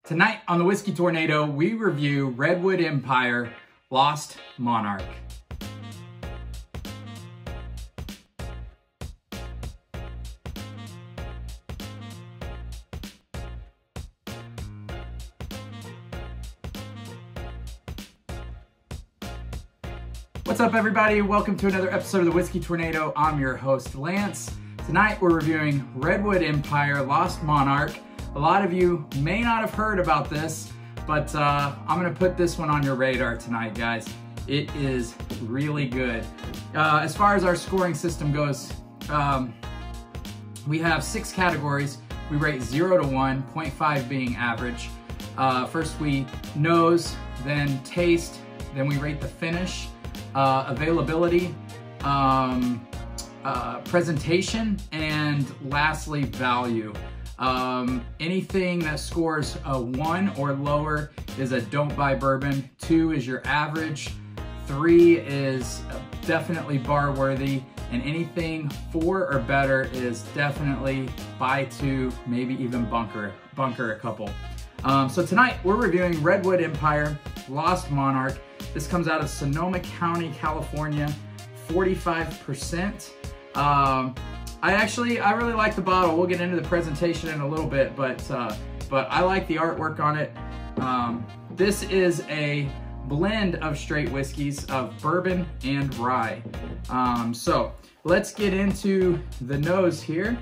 Tonight on the Whiskey Tornado, we review Redwood Empire Lost Monarch. What's up, everybody? Welcome to another episode of the Whiskey Tornado. I'm your host, Lance. Tonight we're reviewing Redwood Empire Lost Monarch. A lot of you may not have heard about this, but I'm gonna put this one on your radar tonight, guys. It is really good. As far as our scoring system goes, we have 6 categories. We rate 0 to 1, 0.5 being average. First we nose, then taste, then we rate the finish, availability, presentation, and lastly, value. Anything that scores a 1 or lower is a don't buy bourbon. 2 is your average. 3 is definitely bar worthy. And anything 4 or better is definitely buy 2, maybe even bunker a couple. So tonight we're reviewing Redwood Empire Lost Monarch. This comes out of Sonoma County, California, 45%. I really like the bottle. We'll get into the presentation in a little bit, but I like the artwork on it. This is a blend of straight whiskeys of bourbon and rye. So let's get into the nose here.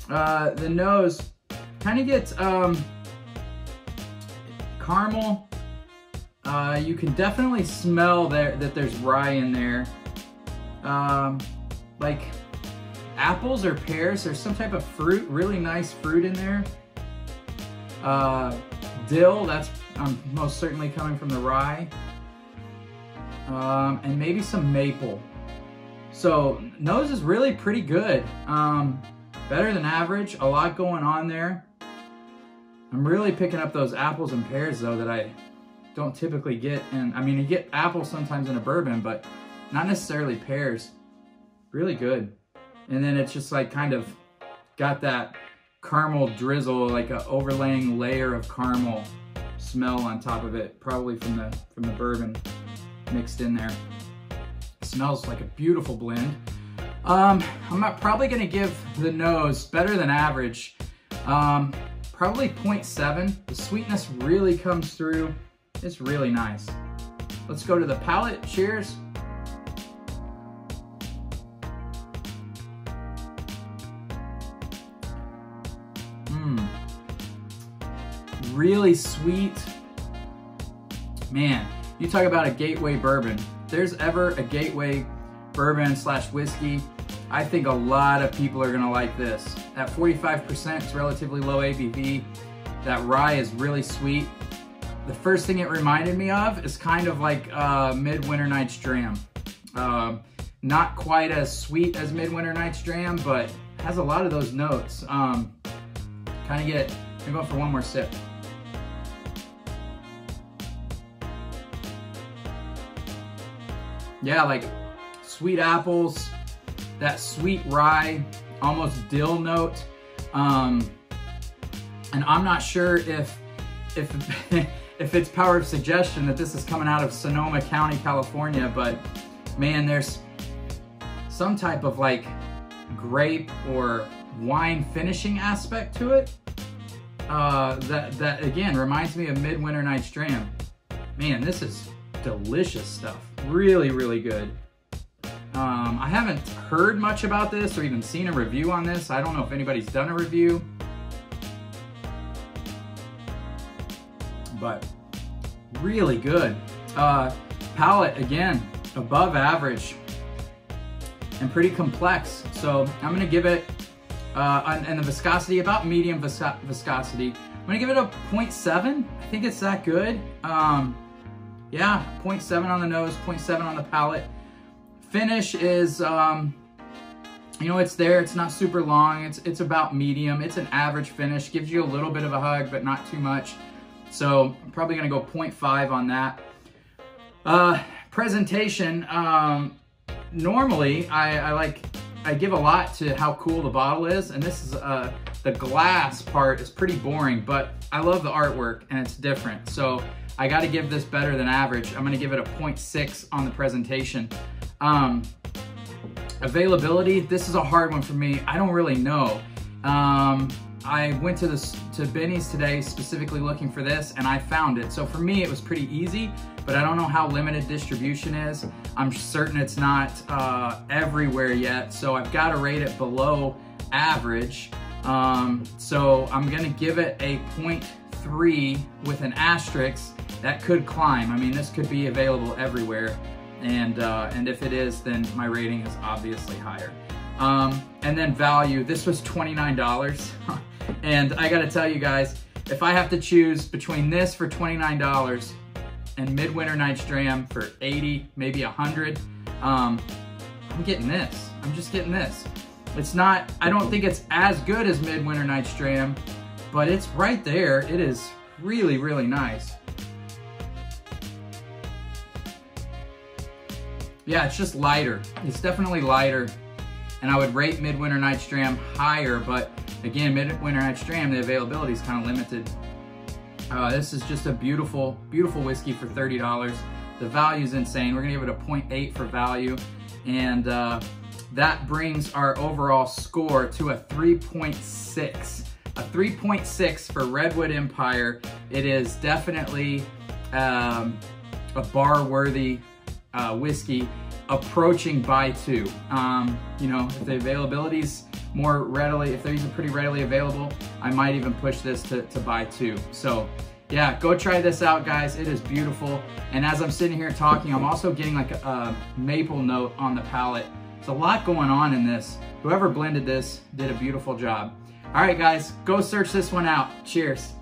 The nose kind of gets caramel. You can definitely smell that there's rye in there. Like apples or pears, there's some type of fruit, really nice fruit in there. Dill, that's most certainly coming from the rye. And maybe some maple. So nose is really pretty good. Better than average, a lot going on there. I'm really picking up those apples and pears though that I don't typically get. And I mean, you get apples sometimes in a bourbon, but not necessarily pears. Really good. And then it's just like kind of got that caramel drizzle, like an overlaying layer of caramel smell on top of it, probably from the bourbon mixed in there. It smells like a beautiful blend. I'm probably gonna give the nose better than average. Probably 0.7. The sweetness really comes through. It's really nice. Let's go to the palate. Cheers. Really sweet. Man, you talk about a gateway bourbon. If there's ever a gateway bourbon slash whiskey, I think a lot of people are gonna like this. At 45%, it's relatively low ABV. That rye is really sweet. The first thing it reminded me of is kind of like Midwinter Night's Dram. Not quite as sweet as Midwinter Night's Dram, but has a lot of those notes. I'm going for one more sip. Yeah, like sweet apples, that sweet rye, almost dill note. And I'm not sure if it's power of suggestion that this is coming out of Sonoma County, California, but man, there's some type of like grape or wine finishing aspect to it. That again reminds me of Midwinter Night's Dram. Man, this is delicious stuff. Really, really good. I haven't heard much about this or even seen a review on this. I don't know if anybody's done a review. But really good. Palate, again, above average and pretty complex. So I'm gonna give it, and the viscosity, about medium viscosity. I'm gonna give it a 0.7. I think it's that good. Yeah, 0.7 on the nose, 0.7 on the palate. Finish is, you know, it's there. It's not super long. It's about medium. It's an average finish. Gives you a little bit of a hug, but not too much. So I'm probably gonna go 0.5 on that. Presentation, normally I give a lot to how cool the bottle is, and this is The glass part is pretty boring, but I love the artwork and it's different. So I got to give this better than average. I'm going to give it a 0.6 on the presentation. Availability, this is a hard one for me. I don't really know. I went to Benny's today specifically looking for this, and I found it. So for me, it was pretty easy, but I don't know how limited distribution is. I'm certain it's not everywhere yet, so I've got to rate it below average. So I'm gonna give it a 0.3 with an asterisk. That could climb. I mean, this could be available everywhere, and if it is, then my rating is obviously higher. And then value, this was $29. And I gotta tell you guys, if I have to choose between this for $29 and Midwinter Night's Dram for 80, maybe 100, I'm getting this. I'm just getting this. It's not, I don't think it's as good as Midwinter Night's Dram, but it's right there. It is really, really nice. Yeah, it's just lighter. It's definitely lighter. And I would rate Midwinter Night's Dram higher, but again, Midwinter Night's Dram, the availability is kind of limited. This is just a beautiful, beautiful whiskey for $30. The value is insane. We're gonna give it a 0.8 for value. And that brings our overall score to a 3.6. A 3.6 for Redwood Empire. It is definitely a bar-worthy whiskey, approaching buy two. You know, if the availability's more readily, if these are pretty readily available, I might even push this to buy two. So yeah, go try this out, guys. It is beautiful. And as I'm sitting here talking, I'm also getting like a maple note on the palate. There's a lot going on in this. Whoever blended this did a beautiful job. All right, guys, go search this one out. Cheers.